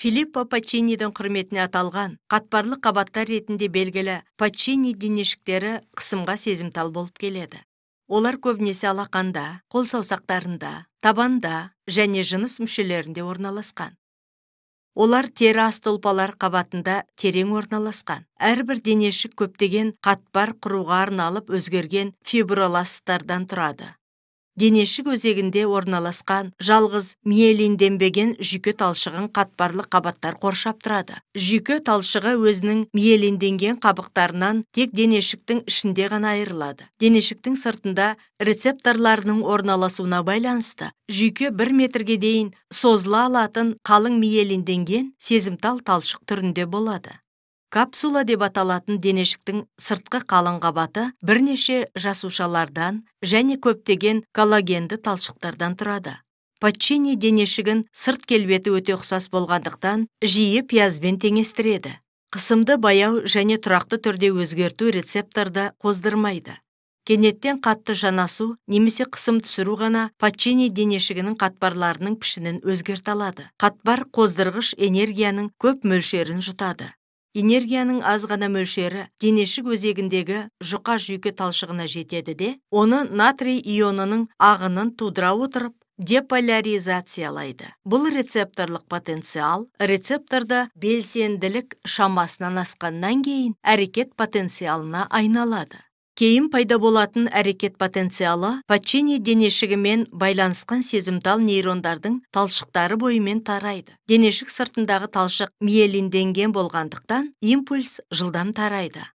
Филиппо Паччинидин құрметіне аталған қатпарлы қабаттар ретінде белгілі Паччини денешіктері қысымға сезімтал болып келеді. Олар көбінесе алақанда, қол саусақтарында, табанда және жыныс мүшелерінде орналасқан. Олар тері асты ұлпалар қабатында терең орналасқан. Әрбір денешік көптеген қатпар құруға арналып өзгерген фиброласттардан тұрады. Денешік өзегінде орналасқан жалғыз миелинденбеген жүйке талшығын қатпарлы қабаттар қоршап тұрады. Жүйке талшығы өзінің миелинденген қабықтарынан тек денешіктің ішінде ғана айырылады. Денешіктің сыртында рецепторларының орналасуына байланысты жүйке 1 метрге дейін созыла алатын қалың миелинденген сезімтал талшық түрінде болады. Капсула деп аталатын денешіктің сыртқы қалың қабаты бірнеше жасушалардан және көптеген коллагенді талшықтардан тұрады. Паччини денешігін сырт келбеті өте ұқсас болғандықтан жиі пиязбен теңестіреді. Қысымды баяу және тұрақты түрде өзгерту рецепторды қоздырмайды. Кенеттен қатты жанасу немесе қысым түсіру ғана Паччини денешігінің қатпарларының пішінін өзгерте алады. Қатпар қоздырғыш энергияның көп мөлшерін жұтады. Энергияның аз ғана мөлшері денешік өзегіндегі жұқа жүйке талшығына жетеді де, оны натрий ионының ағынын тудыра отырып, деполяризациялайды. Бұл рецепторлық потенциал рецепторда белсенділік шамасынан асқаннан кейін әрекет потенциалына айналады. Кейін пайда болатын әрекет потенциалы Паччини денешігімен байланысқан сезімтал нейрондардың талшықтары бойымен тарайды. Денешік сыртындағы талшық миелинденген болғандықтан импульс жылдам тарайды.